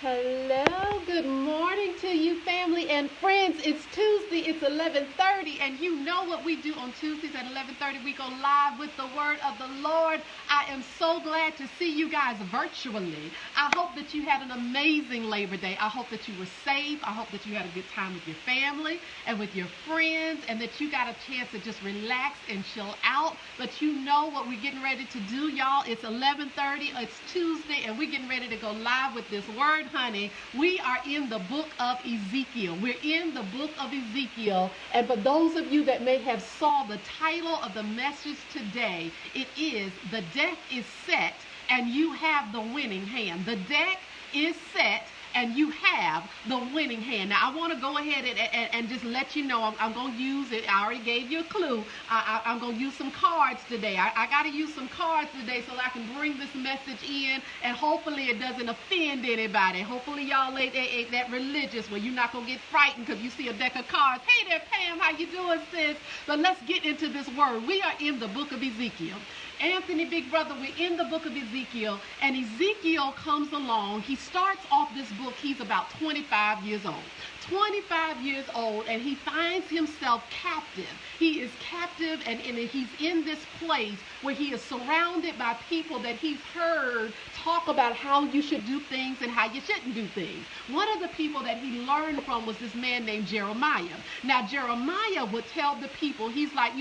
Hello, good morning to you, family and friends. It's Tuesday, it's 11:30, and you know what we do on Tuesdays at 11:30. We go live with the word of the Lord. I am so glad to see you guys virtually. I hope that you had an amazing Labor Day. I hope that you were safe. I hope that you had a good time with your family and with your friends, and that you got a chance to just relax and chill out. But you know what we're getting ready to do, y'all. It's 11:30, it's Tuesday, and we're getting ready to go live with this word, honey. We are in the book of Ezekiel. We're in the book of Ezekiel. And for those of you that may have saw the title of the message today, it is "The Deck is Set and You Have the Winning Hand." The deck is set and you have the winning hand. Now, I want to go ahead and just let you know I'm going to use it. I already gave you a clue. I'm going to use some cards today. I got to use some cards today so I can bring this message in, and hopefully it doesn't offend anybody. Hopefully y'all ain't that religious where you're not going to get frightened because you see a deck of cards. Hey there, Pam, how you doing, sis? But let's get into this word. We are in the book of Ezekiel. Anthony, big brother, we're in the book of Ezekiel, and Ezekiel comes along. He starts off this book, he's about 25 years old. 25 years old, and he finds himself captive. He is captive, and he's in this place where he is surrounded by people that he's heard talk about how you should do things and how you shouldn't do things. One of the people that he learned from was this man named Jeremiah. Now, Jeremiah would tell the people, he's like,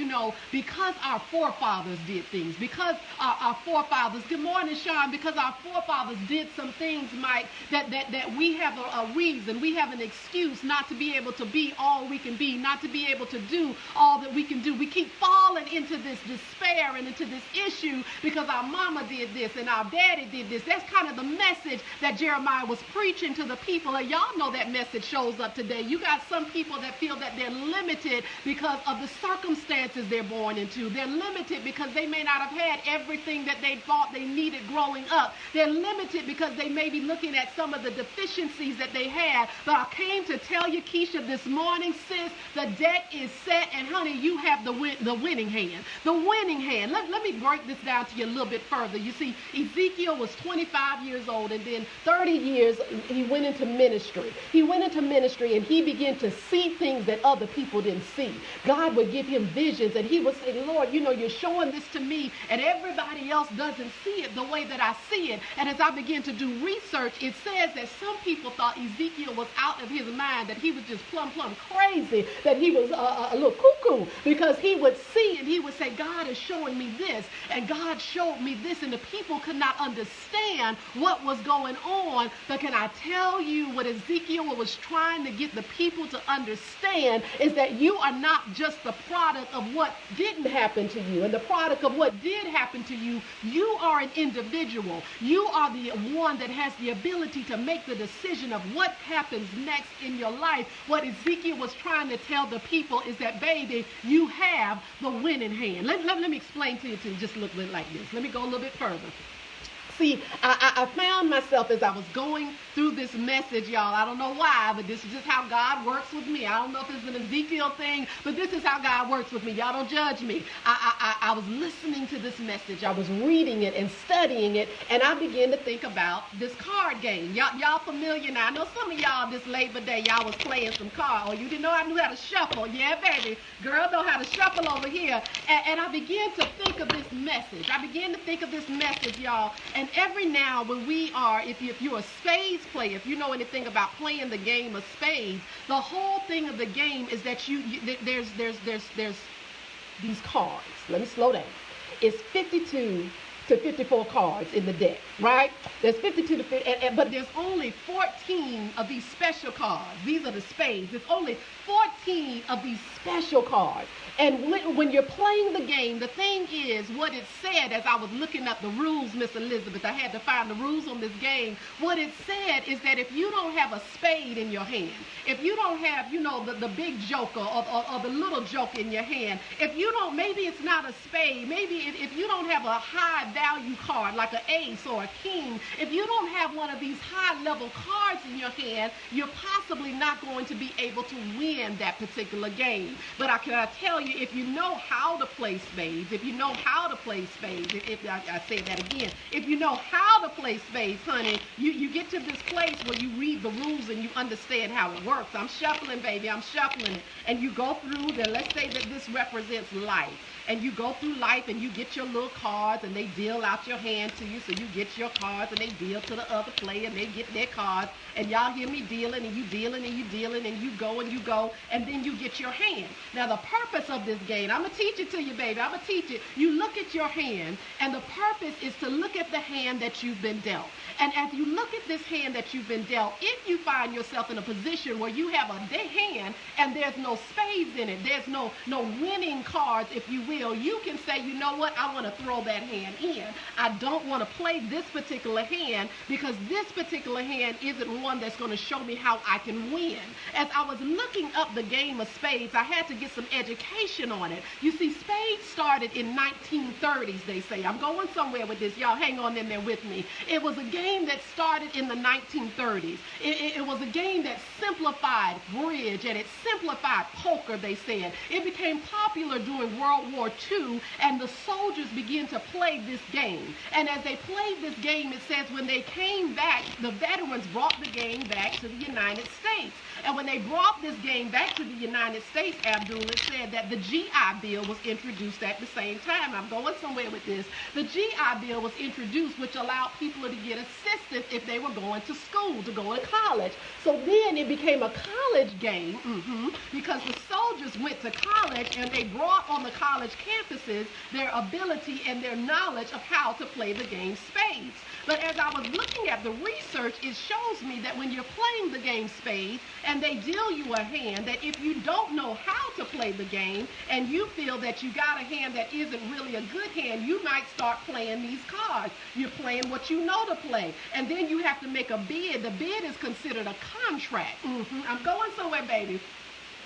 because our forefathers did things, because our forefathers, good morning, Sean, because our forefathers did some things, Mike, that we have a reason, we have an excuse not to be able to be all we can be, not to be able to do all that we can do. We keep falling into this despair and into this issue because our mama did this and our daddy did this. That's kind of the message that Jeremiah was preaching to the people. And y'all know that message shows up today. You got some people that feel that they're limited because of the circumstances they're born into. They're limited because they may not have had everything that they thought they needed growing up. They're limited because they may be looking at some of the deficiencies that they had. But I came to tell you, Keisha, this morning, sis, the deck is set, and honey, you have the winning hand. The winning hand. Let me break this down to you a little bit further. You see, Ezekiel was 25 years old, and then 30 years he went into ministry. He went into ministry, and he began to see things that other people didn't see. God would give him visions, and he would say, Lord, you're showing this to me, and everybody else doesn't see it the way that I see it. And as I began to do research, it says that some people thought Ezekiel was out of his mind, that he was just plumb crazy, that he was a little cuckoo, because he would see and he would say, God is showing me this, and God showed me this, and the people could not understand what was going on. But can I tell you what Ezekiel was trying to get the people to understand is that you are not just the product of what didn't happen to you and the product of what did happen to you. You are an individual. You are the one that has the ability to make the decision of what happens next in your life. What Ezekiel was trying to tell the people is that, baby, you have the winning hand. Let me explain to you to just look like this. Let me go a little bit further. See, I found myself as I was going through this message, y'all. I don't know why, but this is just how God works with me. I don't know if it's an Ezekiel thing, but this is how God works with me. Y'all don't judge me. I was listening to this message. I was reading it and studying it, and I began to think about this card game. Y'all familiar now? I know some of y'all this Labor Day, y'all was playing some cards. Oh, you didn't know I knew how to shuffle. Yeah, baby. Girl know how to shuffle over here. And I began to think of this message. Y'all. And every now when we are, if you're a spades player, if you know anything about playing the game of spades, the whole thing of the game is that there's these cards. Let me slow down. It's 52 to 54 cards in the deck, right? There's 52 to 50, but there's only 14 of these special cards. These are the spades. There's only 14 of these special cards. And when you're playing the game, the thing is, what it said as I was looking up the rules, Miss Elizabeth, I had to find the rules on this game. What it said is that if you don't have a spade in your hand, if you don't have, the big joker or the little joker in your hand, if you don't, maybe it's not a spade, maybe if you don't have a high value card like an ace or a king, if you don't have one of these high-level cards in your hand, you're possibly not going to be able to win that particular game. But I can tell you, if you know how to play spades, if I say that again, if you know how to play spades, honey, you get to this place where you read the rules and you understand how it works. I'm shuffling, baby, I'm shuffling it. And you go through, then let's say that this represents life. And you go through life and you get your little cards and they deal out your hand to you. So you get your cards and they deal to the other player and they get their cards. And y'all hear me dealing and you dealing and you dealing and you go and then you get your hand. Now the purpose of this game, I'm going to teach it to you, baby. I'm going to teach it. You look at your hand and the purpose is to look at the hand that you've been dealt. And as you look at this hand that you've been dealt, if you find yourself in a position where you have a dead hand and there's no spades in it, there's no winning cards, if you will, you can say, you know what, I want to throw that hand in. I don't want to play this particular hand because this particular hand isn't one that's going to show me how I can win. As I was looking up the game of spades, I had to get some education on it. You see, spades started in 1930s, they say. I'm going somewhere with this. Y'all hang on in there with me. It was a game that started in the 1930s. It was a game that simplified bridge and it simplified poker, they said. It became popular during World War II, and the soldiers began to play this game. And as they played this game, it says when they came back, the veterans brought the game back to the United States. And when they brought this game back to the United States, Abdul, it said that the GI Bill was introduced at the same time. I'm going somewhere with this. The GI Bill was introduced, which allowed people to get assistance if they were going to school, to go to college. So then it became a college game because the soldiers went to college and they brought on the college campuses their ability and their knowledge of how to play the game spades. But as I was looking at the research, it shows me that when you're playing the game spades and they deal you a hand, that if you don't know how to play the game and you feel that you got a hand that isn't really a good hand, you might start playing these cards. You're playing what you know to play. And then you have to make a bid. The bid is considered a contract. I'm going somewhere, baby.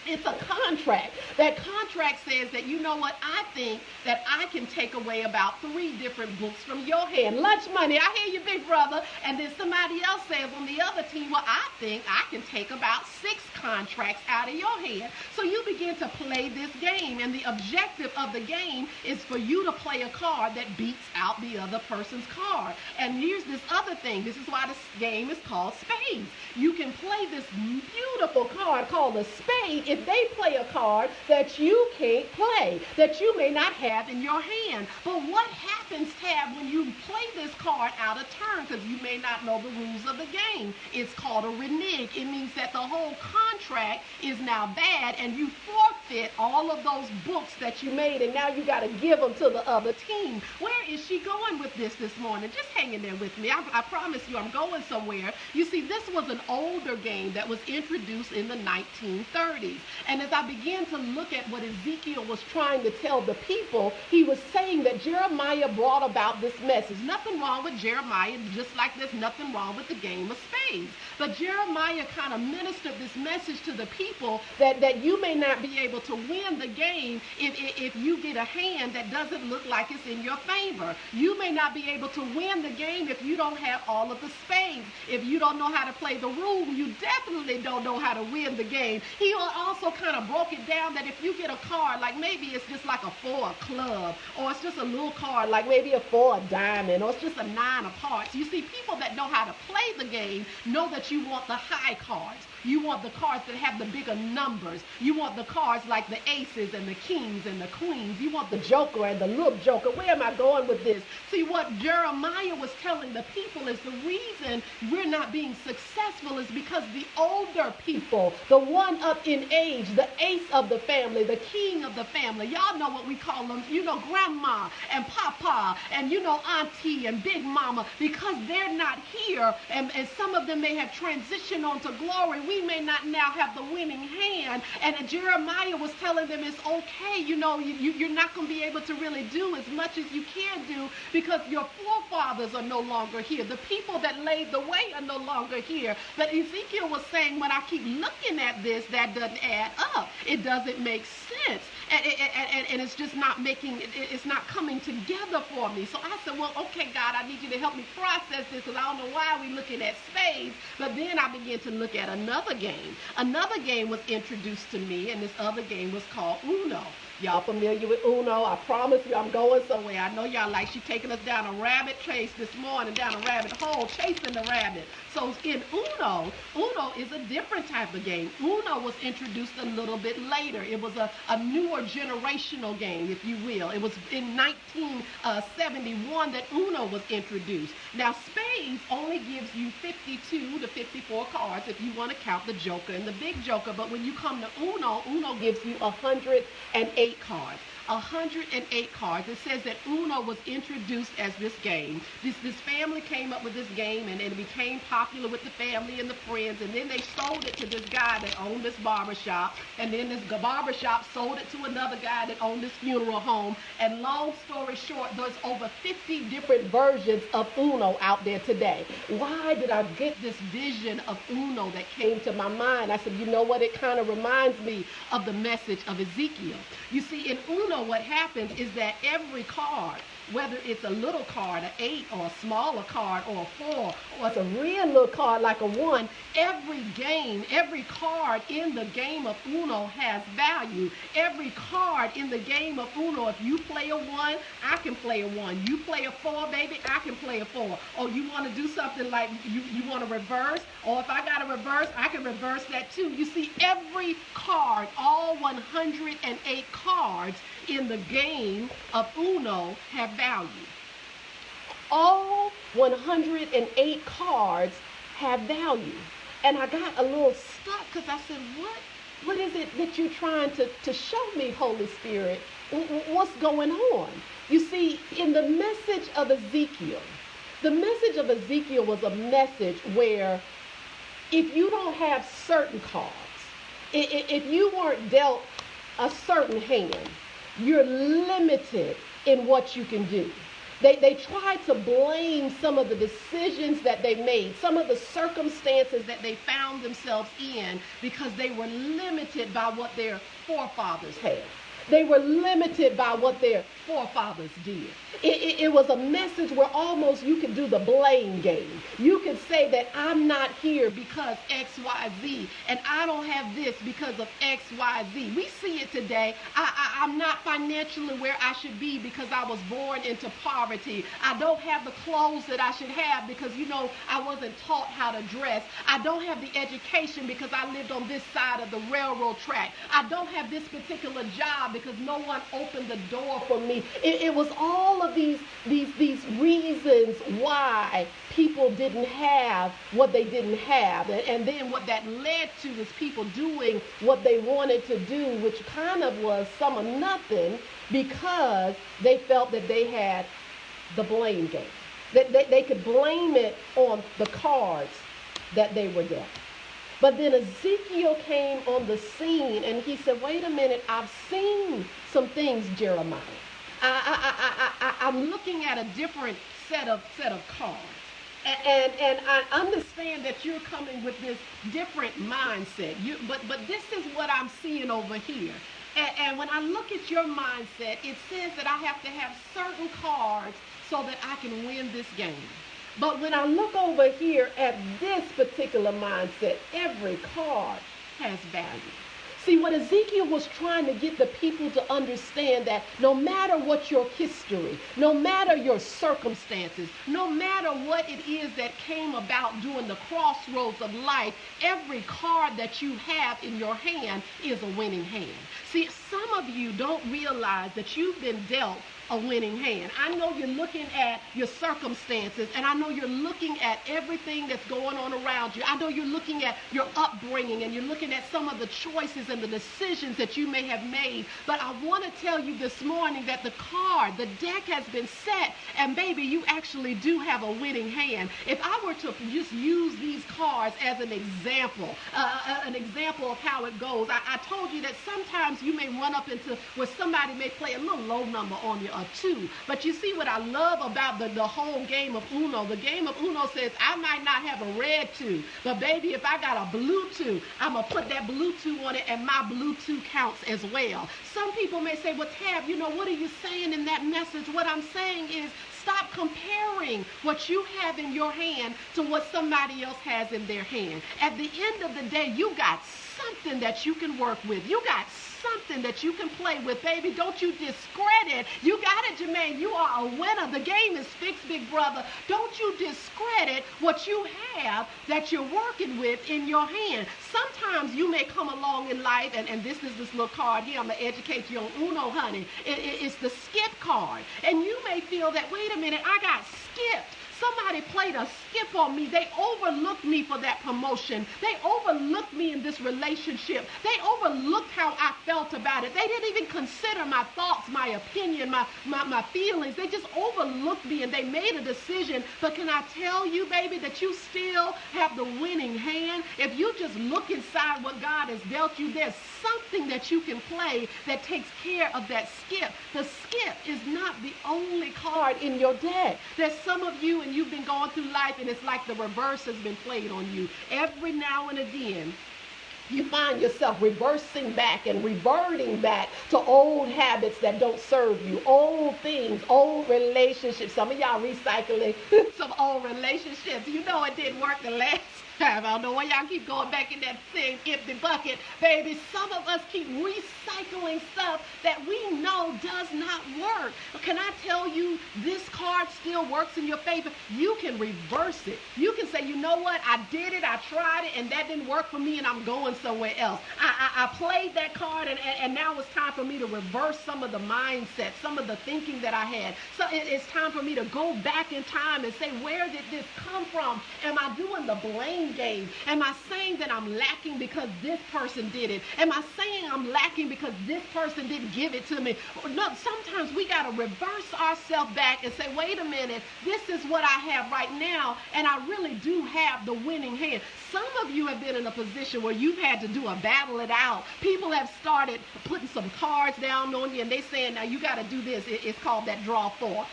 It's a contract. That contract says that, you know what, I think that I can take away about 3 different books from your hand. Lunch money, I hear you, big brother. And then somebody else says on the other team, well, I think I can take about 6 contracts out of your hand. So you begin to play this game. And the objective of the game is for you to play a card that beats out the other person's card. And here's this other thing. This is why this game is called spades. You can play this beautiful card called a spade if they play a card that you can't play, that you may not have in your hand. But what happens, Tab, when you play this card out of turn, because you may not know the rules of the game? It's called a renege. It means that the whole contract is now bad and you forfeit all of those books that you made, and now you got to give them to the other team. Where is she going with this morning? Just hang in there with me. I promise you I'm going somewhere. You see, this was an older game that was introduced in the 1930s. And as I began to look at what Ezekiel was trying to tell the people, he was saying that Jeremiah brought about this message. Nothing wrong with Jeremiah, just like there's nothing wrong with the game of spades. But Jeremiah kind of ministered this message to the people that you may not be able to win the game if you get a hand that doesn't look like it's in your favor. You may not be able to win the game if you don't have all of the spades. If you don't know how to play the room, you definitely don't know how to win the game. He also kind of broke it down that if you get a card, like maybe it's just like a 4 of club, or it's just a little card like maybe a 4 of diamond, or it's just a 9 of hearts. You see, people that know how to play the game know that you want the high cards. You want the cards that have the bigger numbers. You want the cards like the aces and the kings and the queens. You want the joker and the little joker. Where am I going with this? See, what Jeremiah was telling the people is the reason we're not being successful is because the older people, the one up in age, the ace of the family, the king of the family, y'all know what we call them, you know, grandma and papa and, you know, auntie and big mama, because they're not here and some of them may have transitioned on to glory. We may not now have the winning hand. And Jeremiah was telling them it's okay, you know, you're not going to be able to really do as much as you can do because your forefathers are no longer here. The people that laid the way are no longer here. But Ezekiel was saying, when I keep looking at this, that doesn't add up. It doesn't make sense. And it's just not it's not coming together for me. So I said, well, okay, God, I need you to help me process this, because I don't know why we're looking at spades. But then I began to look at another game. Another game was introduced to me, and this other game was called Uno. Y'all familiar with Uno? I promise you I'm going somewhere. I know y'all like, she taking us down a rabbit chase this morning, down a rabbit hole, chasing the rabbit. So in Uno is a different type of game. Uno was introduced a little bit later. It was a newer generational game, if you will. It was in 1971 that Uno was introduced. Now, spades only gives you 52 to 54 cards if you want to count the joker and the big joker. But when you come to Uno, Uno gives you 108 cards. 108 cards. It says that Uno was introduced as this game. This family came up with this game, and it became popular with the family and the friends, and then they sold it to this guy that owned this barbershop, and then this barbershop sold it to another guy that owned this funeral home, and long story short, there's over 50 different versions of Uno out there today. Why did I get this vision of Uno that came to my mind? I said, you know what? It kind of reminds me of the message of Ezekiel. You see, in Uno, what happens is that every card, whether it's a little card, an 8, or a smaller card, or a 4, or it's a real little card like a 1, every card in the game of Uno has value. Every card in the game of Uno, if you play a 1, I can play a 1. You play a 4, baby, I can play a 4. Or you want to do something like you want to reverse, or if I got to reverse, I can reverse that too. You see, every card, all 108 cards in the game of Uno have value. All 108 cards have value. And I got a little stuck, because I said, what is it that you're trying to show me, Holy Spirit? What's going on? You see, in the message of Ezekiel, the message of Ezekiel was a message where if you don't have certain cards, if you weren't dealt a certain hand, you're limited in what you can do. They tried to blame some of the decisions that they made, some of the circumstances that they found themselves in, because they were limited by what their forefathers had. They were limited by what their forefathers did. It was a message where almost you could do the blame game. You could say that I'm not here because X, Y, Z, and I don't have this because of X, Y, Z. We see it today. I'm not financially where I should be because I was born into poverty. I don't have the clothes that I should have because, I wasn't taught how to dress. I don't have the education because I lived on this side of the railroad track. I don't have this particular job because no one opened the door for me. It was all of these reasons why people didn't have what they didn't have. And then what that led to was people doing what they wanted to do, which kind of was some of nothing, because they felt that they had the blame game. They could blame it on the cards that they were dealt. But then Ezekiel came on the scene, and he said, wait a minute, I've seen some things, Jeremiah. I'm looking at a different set of cards. And I understand that you're coming with this different mindset. But this is what I'm seeing over here. And when I look at your mindset, it says that I have to have certain cards so that I can win this game. But when I look over here at this particular mindset, every card has value. See, what Ezekiel was trying to get the people to understand, that no matter what your history, no matter your circumstances, no matter what it is that came about during the crossroads of life, every card that you have in your hand is a winning hand. See, some of you don't realize that you've been dealt a winning hand. I know you're looking at your circumstances, and I know you're looking at everything that's going on around you. I know you're looking at your upbringing, and you're looking at some of the choices and the decisions that you may have made. But I want to tell you this morning that the deck has been set, and baby, you actually do have a winning hand. If I were to just use these cards as an example of how it goes, I told you that sometimes you may run up into where somebody may play a little low number on you, a 2. But you see what I love about the whole game of Uno? The game of Uno says I might not have a red 2, but baby, if I got a blue 2, I'm going to put that blue 2 on it, and my blue 2 counts as well. Some people may say, well, Tab, what are you saying in that message? What I'm saying is, stop comparing what you have in your hand to what somebody else has in their hand. At the end of the day, you got something that you can work with. You got something that you can play with, baby. Don't you discredit. You got it, Jermaine. You are a winner. The game is fixed, big brother. Don't you discredit what you have that you're working with in your hand. Sometimes you may come along in life, and this is this little card here. I'm going to educate you on Uno, honey. It's the skip card. And you may feel that, wait a minute, I got skipped. Somebody played a skip on me. They overlooked me for that promotion. They overlooked me in this relationship. They overlooked how I felt about it. They didn't even consider my thoughts, my opinion, my feelings. They just overlooked me, and they made a decision. But can I tell you, baby, that you still have the winning hand? If you just look inside what God has dealt you, there's something that you can play that takes care of that skip. The skip is not the only card in your deck. There's some of you, and you've been going through life, and it's like the reverse has been played on you. Every now and again, you find yourself reversing back and reverting back to old habits that don't serve you, old things, old relationships. Some of y'all recycling some old relationships. You know it didn't work the last time. I don't know why y'all keep going back in that same empty bucket. Baby, some of us keep recycling stuff that we know does not work. Can I tell you, this card still works in your favor? You can reverse it. You can say, you know what? I did it. I tried it, and that didn't work for me, and I'm going somewhere else. I played that card, and now it's time for me to reverse some of the mindset, some of the thinking that I had. So it's time for me to go back in time and say, where did this come from? Am I doing the blame game? Am I saying that I'm lacking because this person did it? Am I saying I'm lacking because this person didn't give it to me? No, sometimes we got to reverse ourselves back and say, wait a minute, this is what I have right now, and I really do have the winning hand. Some of you have been in a position where you've had to do a battle it out. People have started putting some cards down on you, and they saying, now you got to do this. It's called that draw 4.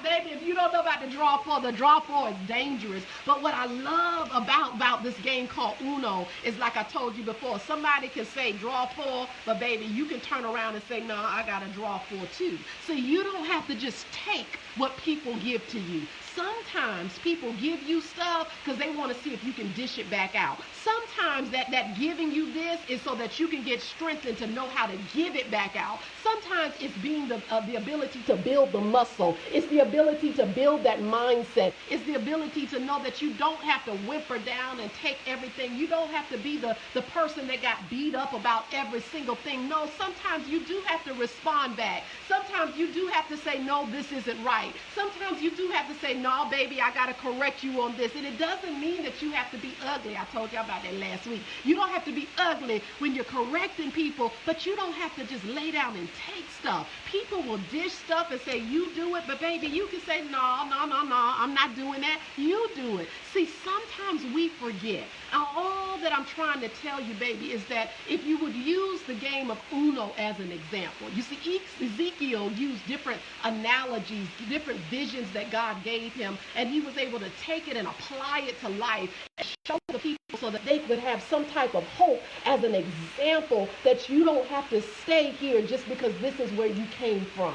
Baby, if you don't know about the draw 4 is dangerous. But what I love about this game called Uno is, like I told you before, somebody can say draw 4, but baby, you can turn around and say, no, I got to draw 4 too. So you don't have to just take what people give to you. Sometimes people give you stuff because they want to see if you can dish it back out. Sometimes that giving you this is so that you can get strengthened to know how to give it back out. Sometimes it's being the ability to build the muscle. It's the ability to build that mindset. It's the ability to know that you don't have to whimper down and take everything. You don't have to be the person that got beat up about every single thing. No, sometimes you do have to respond back. Sometimes you do have to say, no, this isn't right. Sometimes you do have to say, no, baby, I got to correct you on this. And it doesn't mean that you have to be ugly. I told you about that last week. You don't have to be ugly when you're correcting people, but you don't have to just lay down and take stuff. People will dish stuff and say, you do it, but baby, you can say, no, I'm not doing that. You do it. See, sometimes we forget. All that I'm trying to tell you, baby, is that if you would use the game of Uno as an example, you see, Ezekiel used different analogies, different visions that God gave him, and he was able to take it and apply it to life and show the people so that they could have some type of hope as an example that you don't have to stay here just because this is where you came from.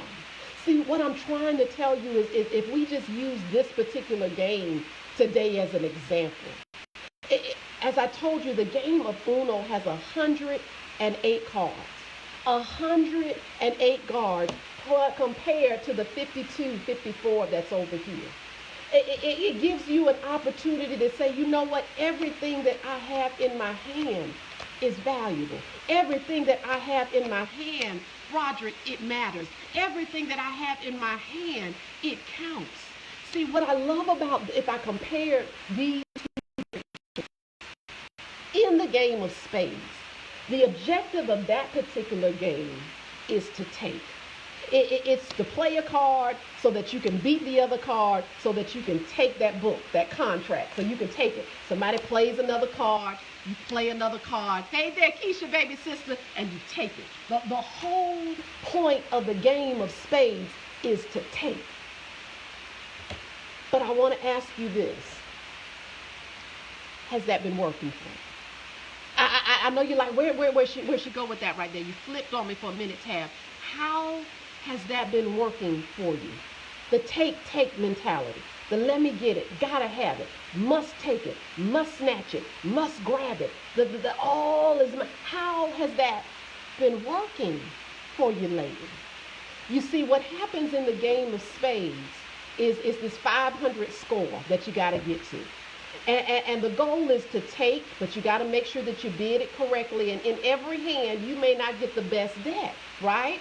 See, what I'm trying to tell you is if we just use this particular game today as an example, as I told you, the game of Uno has 108 cards. 108 cards compared to the 52, 54 that's over here. It gives you an opportunity to say, you know what, everything that I have in my hand is valuable. Everything that I have in my hand, Roderick, it matters. Everything that I have in my hand, it counts. See, what I love about, if I compare these in the game of spades, the objective of that particular game is to take. It's to play a card so that you can beat the other card, so that you can take that book, that contract, so you can take it. Somebody plays another card, you play another card. Hey there, Keisha, baby sister, and you take it. The whole point of the game of spades is to take. But I want to ask you this. Has that been working for you? I know you're like, where she go with that right there? You flipped on me for a minute, Tab. How has that been working for you? The take mentality. The let me get it, gotta have it, must take it, must snatch it, must grab it. The all is mine. How has that been working for you lately? You see, what happens in the game of spades is this 500 score that you got to get to. And the goal is to take, but you got to make sure that you bid it correctly. And in every hand, you may not get the best deck, right?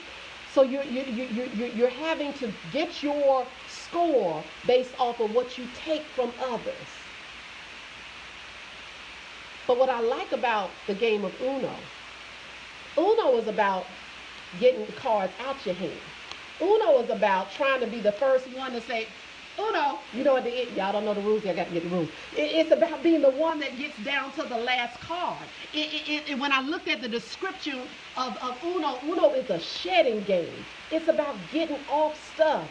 So you're having to get your score based off of what you take from others. But what I like about the game of Uno is about getting the cards out your hand. Uno is about trying to be the first one to say, Uno, you know, y'all don't know the rules, I got to get the rules. It's about being the one that gets down to the last card. When I looked at the description of Uno is a shedding game. It's about getting off stuff.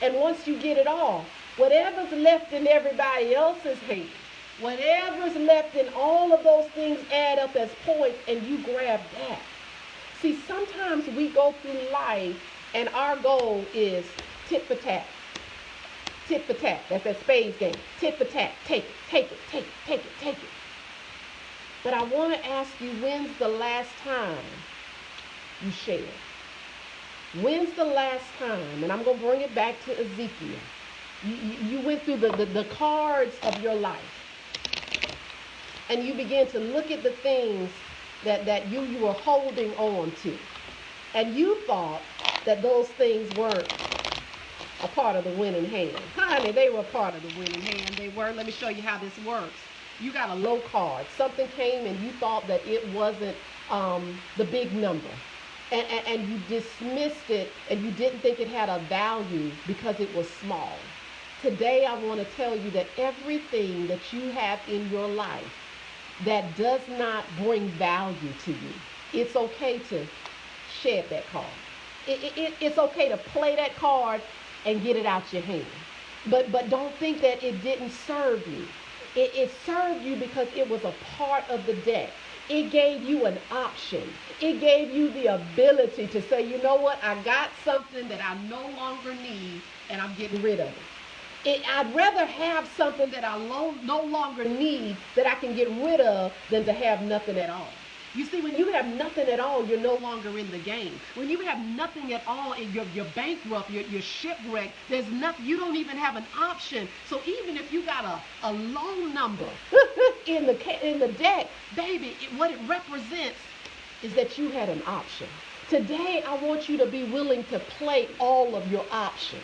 And once you get it off, whatever's left in everybody else's hand, whatever's left in all of those things add up as points, and you grab that. See, sometimes we go through life and our goal is tit for tat. Tit for tat. That's that spades game. Tit for tat. Take it, take it, take it, take it, take it. But I want to ask you, when's the last time you shared? When's the last time, and I'm going to bring it back to Ezekiel, you went through the cards of your life, and you began to look at the things that you were holding on to, and you thought that those things weren't a part of the winning hand. Honey, they were part of the winning hand. They were. Let me show you how this works. You got a low card. Something came and you thought that it wasn't the big number. And you dismissed it and you didn't think it had a value because it was small. Today I want to tell you that everything that you have in your life that does not bring value to you, it's okay to shed that card. It's okay to play that card and get it out your hand. But don't think that it didn't serve you. It served you because it was a part of the deck. It gave you an option. It gave you the ability to say, you know what, I got something that I no longer need and I'm getting rid of it. I'd rather have something that I no longer need that I can get rid of than to have nothing at all. You see, when you have nothing at all, you're no longer in the game. When you have nothing at all, and you're bankrupt, you're shipwrecked, there's nothing, you don't even have an option. So even if you got a low number in the deck, baby, what it represents is that you had an option. Today, I want you to be willing to play all of your options.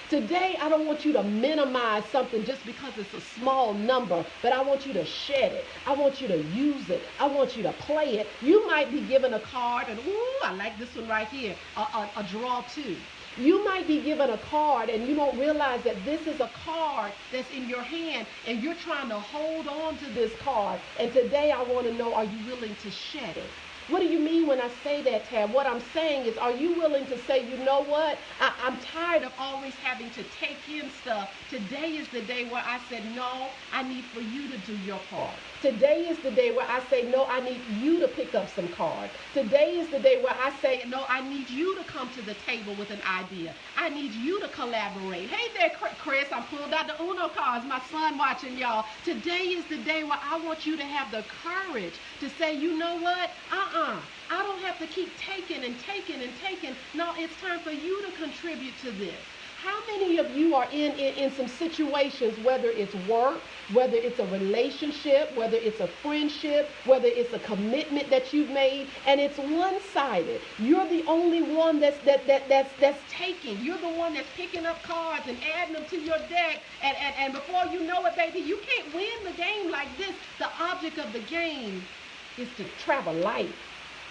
Today, I don't want you to minimize something just because it's a small number, but I want you to shed it. I want you to use it. I want you to play it. You might be given a card, and ooh, I like this one right here, a draw two. You might be given a card and you don't realize that this is a card that's in your hand and you're trying to hold on to this card. And today I want to know, are you willing to shed it? What do you mean when I say that, Tab? What I'm saying is, are you willing to say, you know what? I'm tired of always having to take in stuff. Today is the day where I said, no, I need for you to do your part. Today is the day where I say, no, I need you to pick up some cards. Today is the day where I say, no, I need you to come to the table with an idea. I need you to collaborate. Hey there, Chris, I pulled out the Uno cards. My son watching, y'all. Today is the day where I want you to have the courage to say, you know what? I don't have to keep taking and taking and taking. No, it's time for you to contribute to this. How many of you are in some situations, whether it's work, whether it's a relationship, whether it's a friendship, whether it's a commitment that you've made, and it's one-sided? You're the only one that's taking. You're the one that's picking up cards and adding them to your deck, and before you know it, baby, you can't win the game like this. The object of the game is to travel light.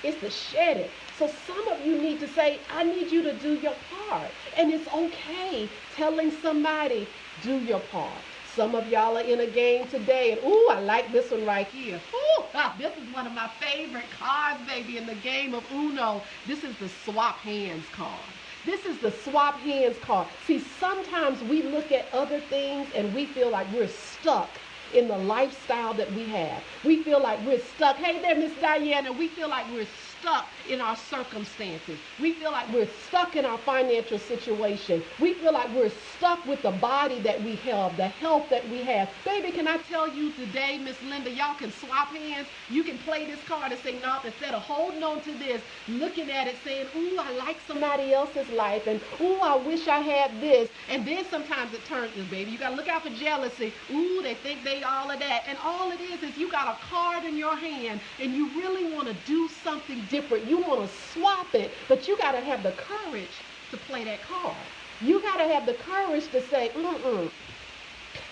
It's to shed it. So some of you need to say, I need you to do your part. And it's okay telling somebody, do your part. Some of y'all are in a game today, and ooh, I like this one right here. Ooh, this is one of my favorite cards, baby, in the game of Uno. This is the swap hands card. This is the swap hands card. See, sometimes we look at other things and we feel like we're stuck in the lifestyle that we have. We feel like we're stuck. Hey there, Miss Diana. We feel like we're stuck in our circumstances. We feel like we're stuck in our financial situation. We feel like we're stuck with the body that we have, the health that we have. Baby, can I tell you today, Miss Linda, y'all can swap hands. You can play this card and say, no, instead of holding on to this, looking at it, saying, ooh, I like somebody else's life, and ooh, I wish I had this. And then sometimes it turns, baby, you got to look out for jealousy. Ooh, they think they all of that. And all it is you got a card in your hand, and you really want to do something different. You want to swap it, but you got to have the courage to play that card. You got to have the courage to say,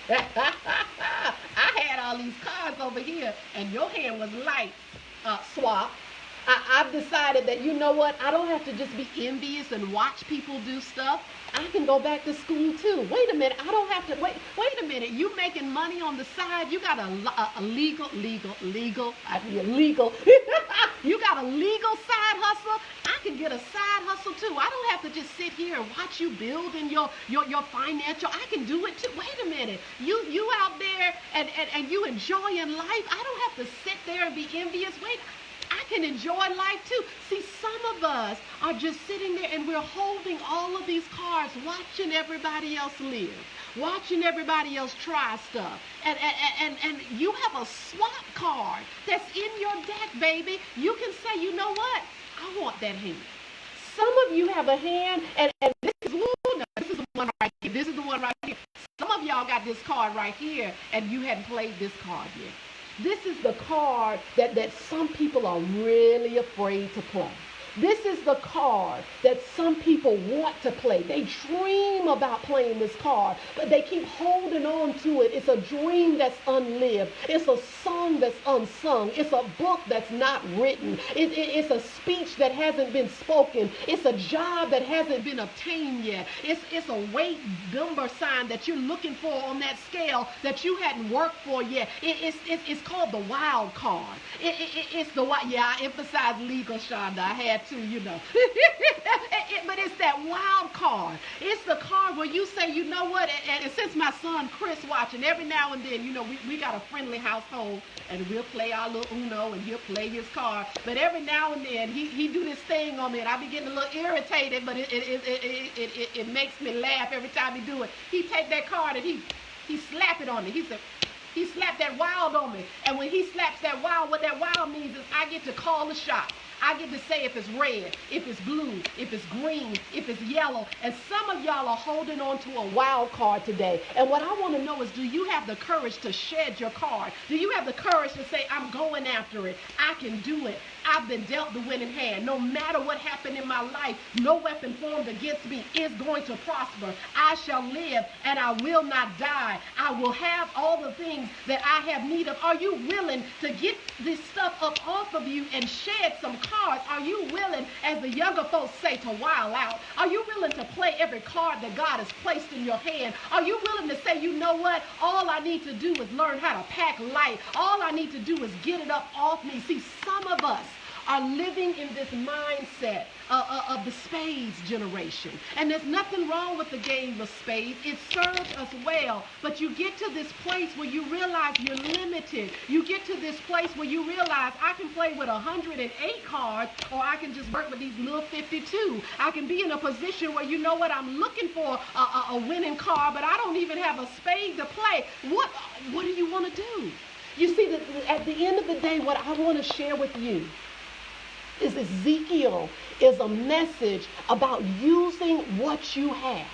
I had all these cards over here, and your hand was light. Swap. I've decided that, you know what, I don't have to just be envious and watch people do stuff. I can go back to school too. Wait a minute, I don't have to, wait a minute, you making money on the side, you got a legal, you got a legal side hustle. I can get a side hustle too. I don't have to just sit here and watch you build in your financial, I can do it too. Wait a minute, you out there and you enjoying life. I don't have to sit there and be envious. Wait, I can enjoy life too. See, some of us are just sitting there and we're holding all of these cards, watching everybody else live, watching everybody else try stuff. And you have a swap card that's in your deck, baby. You can say, you know what? I want that hand. Some of you have a hand, and this is the one right here. This is the one right here. Some of y'all got this card right here, and you hadn't played this card yet. This is the card that some people are really afraid to play. This is the card that some people want to play. They dream about playing this card, but they keep holding on to it. It's a dream that's unlived. It's a song that's unsung. It's a book that's not written. It's a speech that hasn't been spoken. It's a job that hasn't been obtained yet. It's a weight number sign that you're looking for on that scale that you hadn't worked for yet. It's called the wild card. It's the wild. Yeah, I emphasize legal, Shonda. I had to, you know. But it's that wild card. It's the card where you say, you know what, and since my son Chris watching, every now and then, you know, we got a friendly household, and we'll play our little Uno, and he'll play his card. But every now and then, he do this thing on me, and I be getting a little irritated, but it makes me laugh every time he do it. He take that card, and he slap it on me. He said, he slapped that wild on me. And when he slaps that wild, what that wild means is I get to call the shot. I get to say if it's red, if it's blue, if it's green, if it's yellow. And some of y'all are holding on to a wild card today. And what I want to know is, do you have the courage to shed your card? Do you have the courage to say, I'm going after it. I can do it. I've been dealt the winning hand. No matter what happened in my life, no weapon formed against me is going to prosper. I shall live and I will not die. I will have all the things that I have need of. Are you willing to get this stuff up off of you and shed some cards? Are you willing, as the younger folks say, to wild out? Are you willing to play every card that God has placed in your hand? Are you willing to say, you know what? All I need to do is learn how to pack light. All I need to do is get it up off me. See, some of us are living in this mindset of the spades generation. And there's nothing wrong with the game of spades. It serves us well. But you get to this place where you realize you're limited. You get to this place where you realize I can play with 108 cards, or I can just work with these little 52. I can be in a position where, you know what, I'm looking for a winning card, but I don't even have a spade to play. What do you want to do? You see, at the end of the day, what I want to share with you is Ezekiel is a message about using what you have.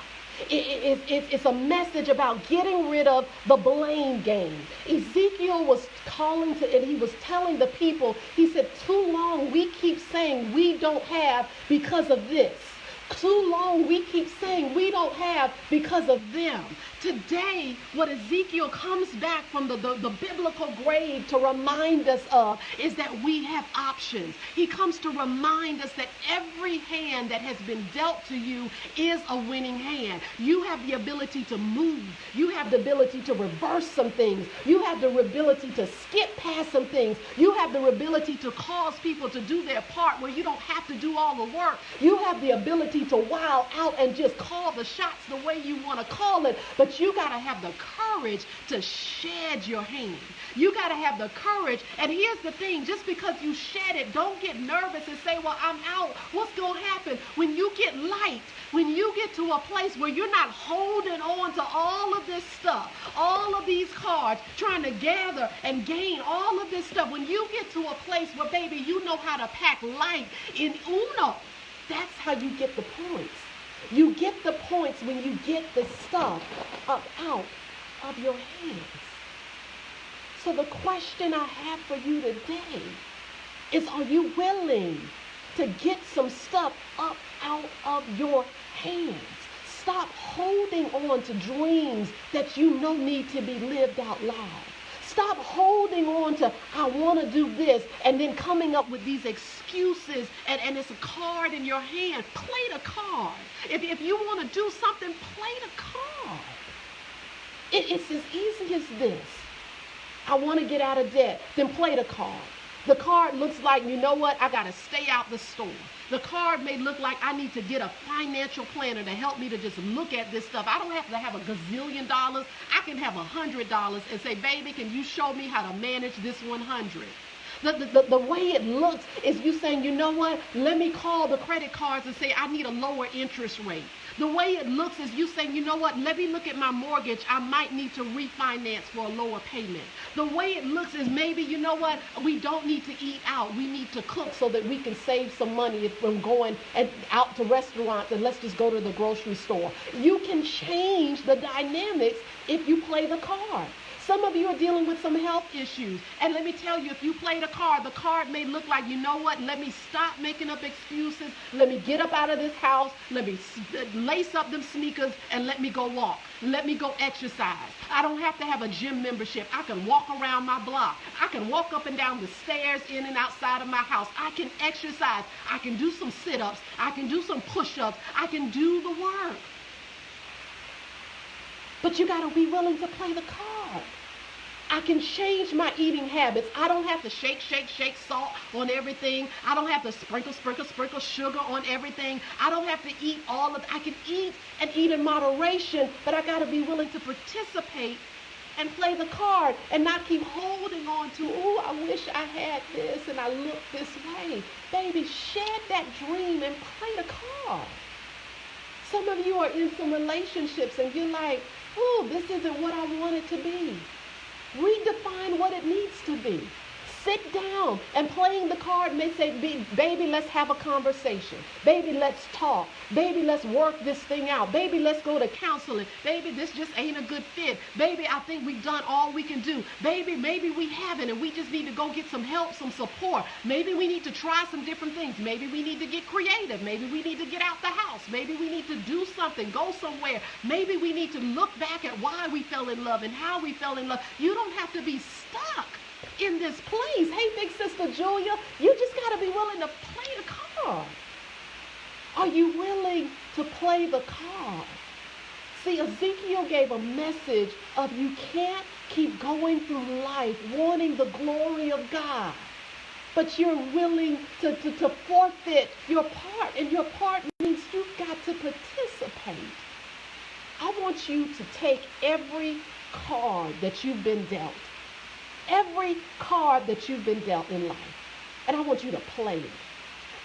It's a message about getting rid of the blame game. Ezekiel was calling to, and he was telling the people, he said, too long we keep saying we don't have because of this. Too long we keep saying we don't have because of them. Today, what Ezekiel comes back from the biblical grave to remind us of is that we have options. He comes to remind us that every hand that has been dealt to you is a winning hand. You have the ability to move. You have the ability to reverse some things. You have the ability to skip past some things. You have the ability to cause people to do their part where you don't have to do all the work. You have the ability need to wild out and just call the shots the way you want to call it, but you got to have the courage to shed your hand. You got to have the courage. And here's the thing, just because you shed it, don't get nervous and say, well, I'm out. What's going to happen? When you get light, when you get to a place where you're not holding on to all of this stuff, all of these cards, trying to gather and gain all of this stuff, when you get to a place where, baby, you know how to pack light in Uno, that's how you get the points. You get the points when you get the stuff up out of your hands. So the question I have for you today is, are you willing to get some stuff up out of your hands? Stop holding on to dreams that you know need to be lived out loud. Stop holding on to, I want to do this, and then coming up with these excuses, and it's a card in your hand. Play the card. If you want to do something, play the card. It's as easy as this. I want to get out of debt, then play the card. The card looks like, you know what, I got to stay out the store. The card may look like I need to get a financial planner to help me to just look at this stuff. I don't have to have $1 gazillion. I can have $100 and say, baby, can you show me how to manage this 100? The way it looks is you saying, you know what, let me call the credit cards and say I need a lower interest rate. The way it looks is you saying, you know what, let me look at my mortgage. I might need to refinance for a lower payment. The way it looks is maybe, you know what, we don't need to eat out. We need to cook so that we can save some money from going out to restaurants, and let's just go to the grocery store. You can change the dynamics if you play the card. Some of you are dealing with some health issues. And let me tell you, if you play the card may look like, you know what, let me stop making up excuses. Let me get up out of this house. Let me lace up them sneakers and let me go walk. Let me go exercise. I don't have to have a gym membership. I can walk around my block. I can walk up and down the stairs in and outside of my house. I can exercise. I can do some sit-ups. I can do some push-ups. I can do the work. But you got to be willing to play the card. I can change my eating habits. I don't have to shake salt on everything. I don't have to sprinkle sugar on everything. I don't have to eat all of it. I can eat and eat in moderation, but I got to be willing to participate and play the card and not keep holding on to, oh, I wish I had this and I look this way. Baby, shed that dream and play the card. Some of you are in some relationships and you're like, oh, this isn't what I want it to be. Redefine what it needs to be. Sit down, and playing the card may say, baby, let's have a conversation. Baby, let's talk. Baby, let's work this thing out. Baby, let's go to counseling. Baby, this just ain't a good fit. Baby, I think we've done all we can do. Baby, maybe we haven't, and we just need to go get some help, some support. Maybe we need to try some different things. Maybe we need to get creative. Maybe we need to get out the house. Maybe we need to do something, go somewhere. Maybe we need to look back at why we fell in love and how we fell in love. You don't have to be stuck in this place. Hey, big sister Julia, you just got to be willing to play the card. Are you willing to play the card? See, Ezekiel gave a message of you can't keep going through life wanting the glory of God, but you're willing to forfeit your part, and your part means you've got to participate. I want you to take every card that you've been dealt, every card that you've been dealt in life, and I want you to play it.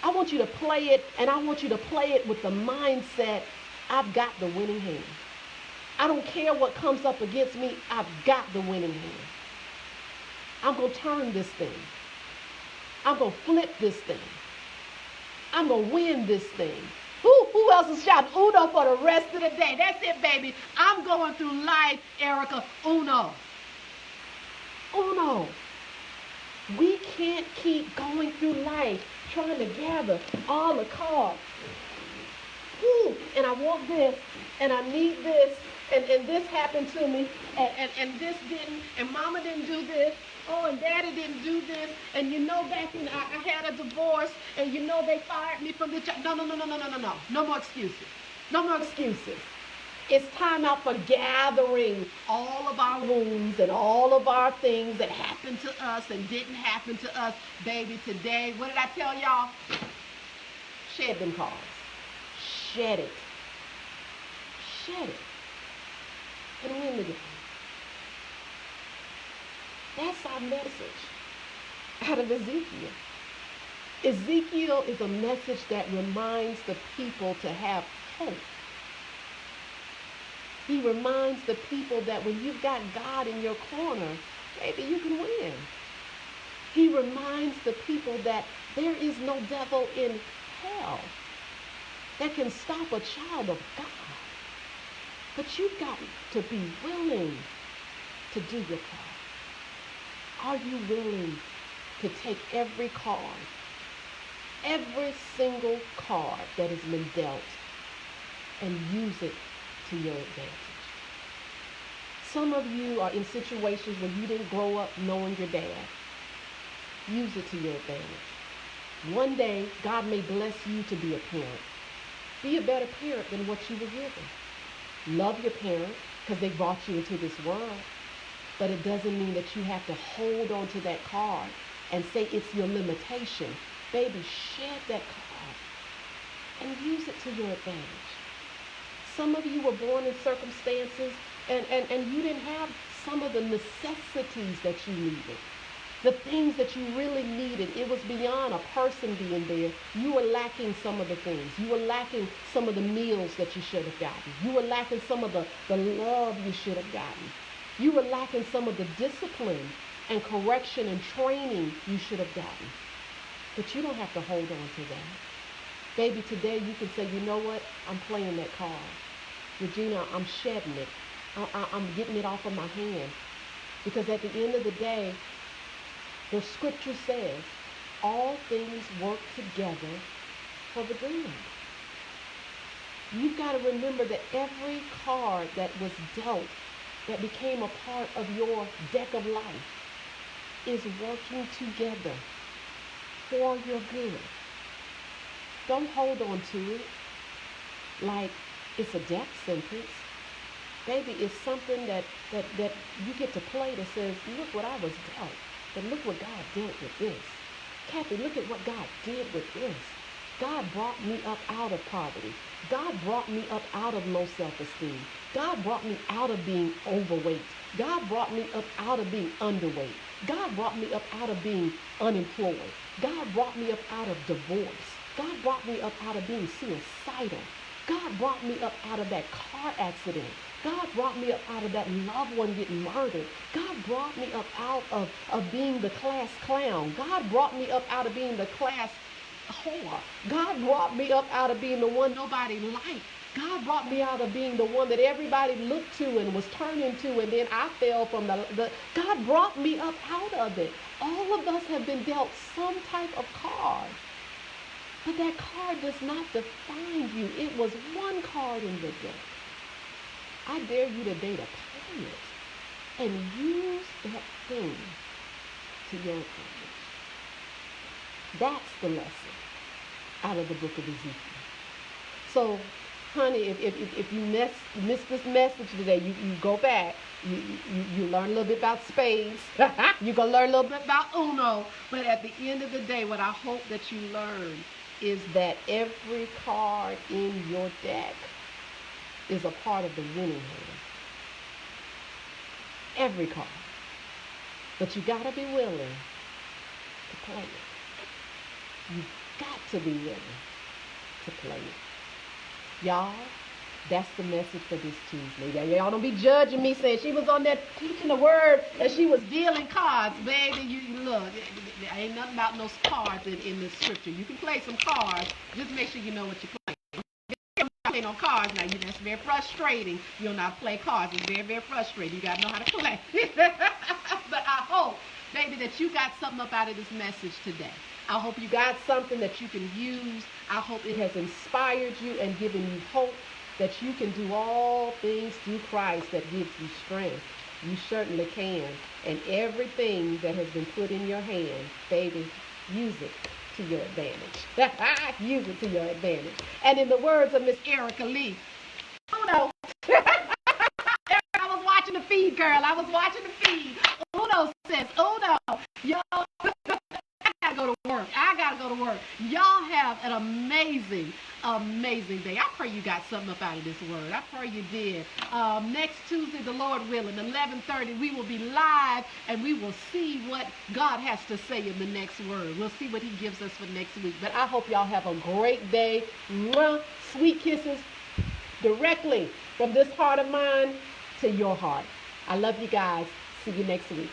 I want you to play it, and I want you to play it with the mindset, I've got the winning hand. I don't care what comes up against me, I've got the winning hand. I'm going to turn this thing. I'm going to flip this thing. I'm going to win this thing. Who else is shouting Uno for the rest of the day? That's it, baby. I'm going through life, Erica. Uno. Uno. We can't keep going through life trying to gather all the cards. And I want this, and I need this, and this happened to me, and this didn't, and mama didn't do this, oh, and daddy didn't do this, and you know back in, I had a divorce, and you know they fired me from the job. No. No more excuses. No more excuses. It's time out for gathering all of our wounds and all of our things that happened to us and didn't happen to us. Baby, today, what did I tell y'all? Shed them cards. shed it. Shed it. And win the game. That's our message out of Ezekiel. Ezekiel is a message that reminds the people to have hope. He reminds the people that when you've got God in your corner, baby, you can win. He reminds the people that there is no devil in hell that can stop a child of God. But you've got to be willing to do your part. Are you willing to take every card, every single card that has been dealt, and use it to your advantage? Some of you are in situations where you didn't grow up knowing your dad. Use it to your advantage. One day, God may bless you to be a parent. Be a better parent than what you were given. Love your parents because they brought you into this world. But it doesn't mean that you have to hold on to that card and say it's your limitation. Baby, shed that card and use it to your advantage. Some of you were born in circumstances and you didn't have some of the necessities that you needed. The things that you really needed, it was beyond a person being there. You were lacking some of the things. You were lacking some of the meals that you should have gotten. You were lacking some of the love you should have gotten. You were lacking some of the discipline and correction and training you should have gotten. But you don't have to hold on to that. Baby, today you can say, you know what? I'm playing that card. Regina, I'm shedding it. I'm getting it off of my hand. Because at the end of the day, the scripture says, all things work together for the good. You've got to remember that every card that was dealt, that became a part of your deck of life, is working together for your good. Don't hold on to it like it's a death sentence. Baby, it's something that you get to play that says, look what I was dealt. But look what God did with this. Kathy, look at what God did with this. God brought me up out of poverty. God brought me up out of low self-esteem. God brought me out of being overweight. God brought me up out of being underweight. God brought me up out of being unemployed. God brought me up out of divorce. God brought me up out of being suicidal. God brought me up out of that car accident. God brought me up out of that loved one getting murdered. God brought me up out of being the class clown. God brought me up out of being the class whore. God brought me up out of being the one nobody liked. God brought me out of being the one that everybody looked to and was turning to, and then I fell from the God brought me up out of it. All of us have been dealt some type of card. But that card does not define you. It was one card in the deck. I dare you today to play it and use that thing to your advantage. That's the lesson out of the book of Ezekiel. So, honey, if you missed this message today, you go back. You learn a little bit about spades. You're going to learn a little bit about Uno. But at the end of the day, what I hope that you learn is that every card in your deck is a part of the winning hand. Every card. But you got to be willing to play it. You've got to be willing to play it. Y'all, that's the message for this Tuesday. Y'all don't be judging me saying she was on there teaching the word and she was dealing cards. Baby, you look, there ain't nothing about no cards in this scripture. You can play some cards. Just make sure you know what you're playing. Play no cards now. That's very frustrating. You'll not play cards. It's very, very frustrating. You gotta know how to play. But I hope, baby, that you got something up out of this message today. I hope you got something that you can use. I hope it has inspired you and given you hope that you can do all things through Christ that gives you strength. You certainly can. And everything that has been put in your hand, baby, use it to your advantage. Use it to your advantage. And in the words of Miss Erica Lee, Uno. I was watching the feed, girl. I was watching the feed. Uno says, Uno, y'all, I gotta go to work. Y'all have an amazing amazing day. I pray you got something up out of this word. I pray you did. Next Tuesday, the Lord willing, 11:30, we will be live and we will see what God has to say in the next word. We'll see what he gives us for next week. But I hope y'all have a great day. Mwah. Sweet kisses directly from this heart of mine to your heart. I love you guys. See you next week.